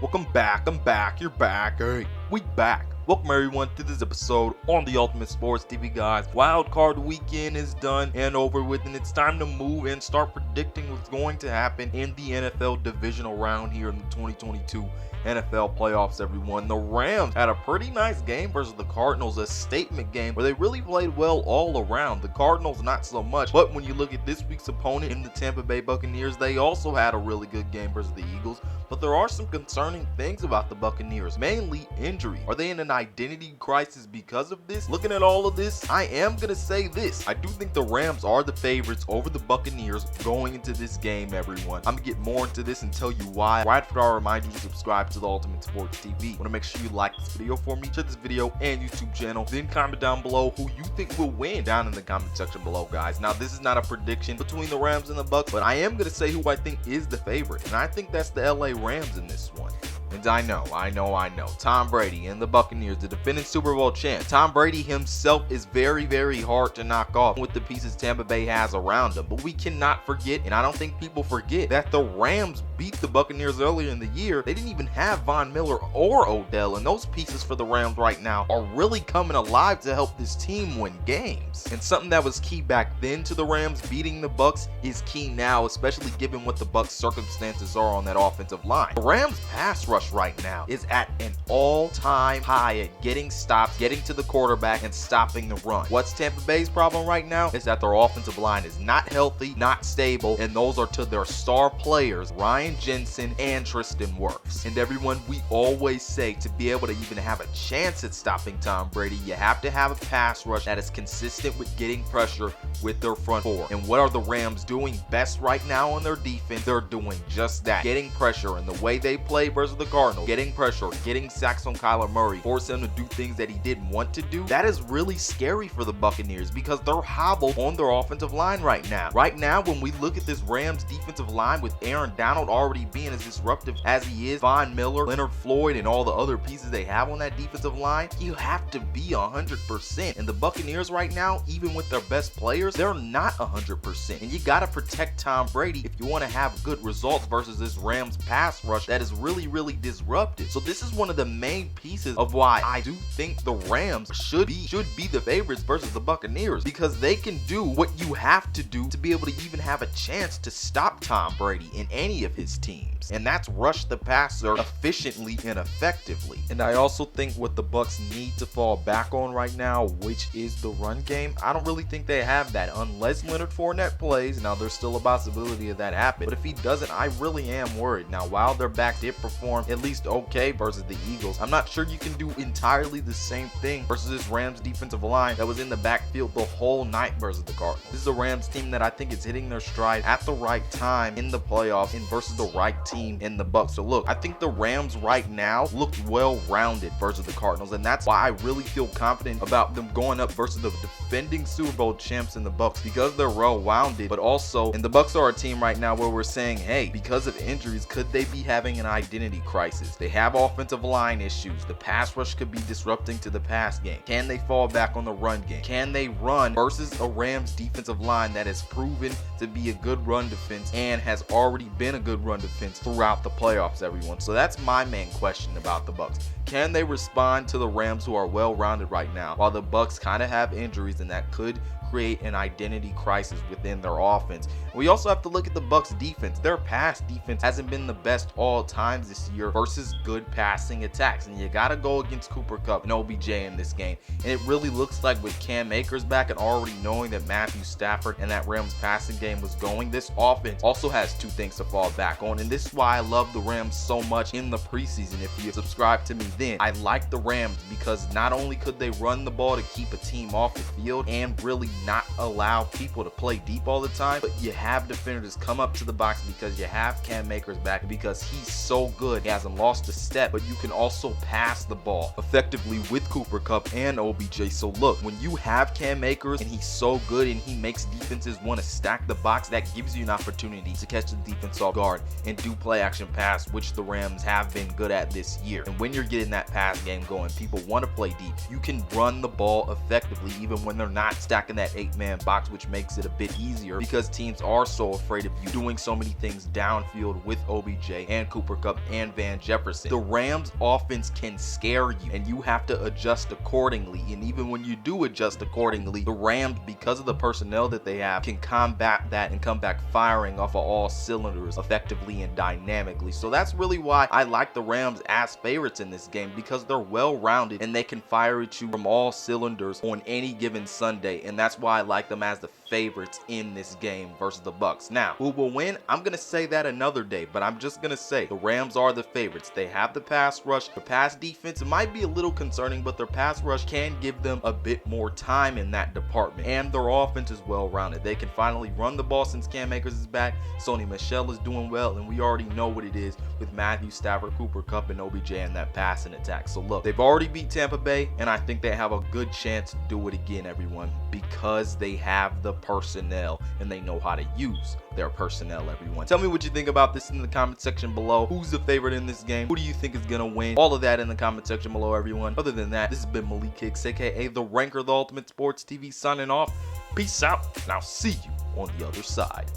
Welcome back. I'm back. You're back. Hey, we back. Welcome everyone to this episode on the Ultimate Sports TV, guys. Wild card weekend is done and over with, and it's time to move and start predicting what's going to happen in the NFL divisional round here in the 2022 NFL playoffs, everyone. The Rams had a pretty nice game versus the Cardinals, a statement game where they really played well all around. The Cardinals not so much, but when you look at this week's opponent in the Tampa Bay Buccaneers, they also had a really good game versus the Eagles. But there are some concerning things about the Buccaneers, mainly injury. Are they in an identity crisis because of this? Looking at all of this, I am going to say this. I do think the Rams are the favorites over the Buccaneers going into this game, everyone. I'm going to get more into this and tell you why. Right after I remind you to subscribe to the Ultimate Sports TV. Want to make sure you like this video for me, share this video and YouTube channel, then comment down below who you think will win down in the comment section below, guys. Now, this is not a prediction between the Rams and the Bucs, but I am going to say who I think is the favorite, and I think that's the LA Rams in this one. And I know. Tom Brady and the Buccaneers, the defending Super Bowl champ. Tom Brady himself is very, very hard to knock off with the pieces Tampa Bay has around him. But we cannot forget, and I don't think people forget, that the Rams beat the Buccaneers earlier in the year. They didn't even have Von Miller or Odell, and those pieces for the Rams right now are really coming alive to help this team win games. And something that was key back then to the Rams beating the Bucs is key now, especially given what the Bucs circumstances are on that offensive line. The Rams pass rush right now is at an all-time high at getting stops, getting to the quarterback, and stopping the run. What's Tampa Bay's problem right now is that their offensive line is not healthy, not stable, and those are to their star players, Ryan Jensen and Tristan Wirfs. And everyone, we always say to be able to even have a chance at stopping Tom Brady, you have to have a pass rush that is consistent with getting pressure with their front four. And what are the Rams doing best right now on their defense? They're doing just that, getting pressure. And the way they play versus the Cardinals, getting pressure, getting sacks on Kyler Murray, force him to do things that he didn't want to do, that is really scary for the Buccaneers because they're hobbled on their offensive line right now. Right now, when we look at this Rams defensive line with Aaron Donald already being as disruptive as he is, Von Miller, Leonard Floyd, and all the other pieces they have on that defensive line, you have to be 100%. And the Buccaneers right now, even with their best players, they're not 100%. And you got to protect Tom Brady if you want to have good results versus this Rams pass rush that is really, really disruptive. So this is one of the main pieces of why I do think the Rams should be the favorites versus the Buccaneers, because they can do what you have to do to be able to even have a chance to stop Tom Brady in any of his teams, and that's rush the passer efficiently and effectively. And I also think what the Bucs need to fall back on right now, which is the run game. I don't really think they have that unless Leonard Fournette plays. Now, there's still a possibility of that happening, but if he doesn't, I really am worried. Now, while their back did perform at least okay versus the Eagles, I'm not sure you can do entirely the same thing versus this Rams defensive line that was in the backfield the whole night versus the Cardinals. This is a Rams team that I think is hitting their stride at the right time in the playoffs and versus the right team in the Bucs. So look, I think the Rams right now look well-rounded versus the Cardinals, and that's why I really feel confident about them going up versus the defending Super Bowl champs in the Bucs, because they're well-rounded. But also, and the Bucs are a team right now where we're saying, hey, because of injuries, could they be having an identity crisis? They have offensive line issues. The pass rush could be disrupting to the pass game. Can they fall back on the run game? Can they run versus a Rams defensive line that has proven to be a good run defense and has already been a good run defense throughout the playoffs, everyone? So that's my main question about the Bucs. Can they respond to the Rams, who are well-rounded right now, while the Bucs kind of have injuries and that could create an identity crisis within their offense? We also have to look at the Bucs defense. Their pass defense hasn't been the best all times this year versus good passing attacks, and you got to go against Cooper Kupp and OBJ in this game. And it really looks like with Cam Akers back and already knowing that Mathew, Stafford, and that Rams passing game was going, this offense also has two things to fall back on. And this is why I love the Rams so much in the preseason. If you subscribe to me then, I like the Rams because not only could they run the ball to keep a team off the field and really not allow people to play deep all the time, but you have defenders come up to the box because you have Cam Akers back, because he's so good. He hasn't lost a step, but you can also pass the ball effectively with Cooper Kupp and OBJ. So look, when you have Cam Akers and he's so good and he makes defenses want to stack the box, that gives you an opportunity to catch the defense off guard and do play action pass, which the Rams have been good at this year. And when you're getting that pass game going, people want to play deep. You can run the ball effectively even when they're not stacking that that 8-man box, which makes it a bit easier because teams are so afraid of you doing so many things downfield with OBJ and Cooper Kupp and Van Jefferson. The Rams offense can scare you, and you have to adjust accordingly. And even when you do adjust accordingly, the Rams, because of the personnel that they have, can combat that and come back firing off of all cylinders effectively and dynamically. So that's really why I like the Rams as favorites in this game, because they're well-rounded and they can fire at you from all cylinders on any given Sunday, and that's why I like them as the favorites in this game versus the Bucs. Now, who will win? I'm gonna say that another day, but I'm just gonna say the Rams are the favorites. They have the pass rush. The pass defense might be a little concerning, but their pass rush can give them a bit more time in that department, and their offense is well-rounded. They can finally run the ball since Cam Akers is back. Sony Michel is doing well, and we already know what it is with Mathew, Stafford, Cooper Kupp, and OBJ and that passing attack. So look, they've already beat Tampa Bay, and I think they have a good chance to do it again, everyone, because they have the personnel and they know how to use their personnel, everyone. Tell me what you think about this in the comment section below. Who's the favorite in this game? Who do you think is gonna win? All of that in the comment section below, everyone. Other than that, this has been Malik Hicks, aka the Ranker, the Ultimate Sports TV, signing off. Peace out, and I'll see you on the other side.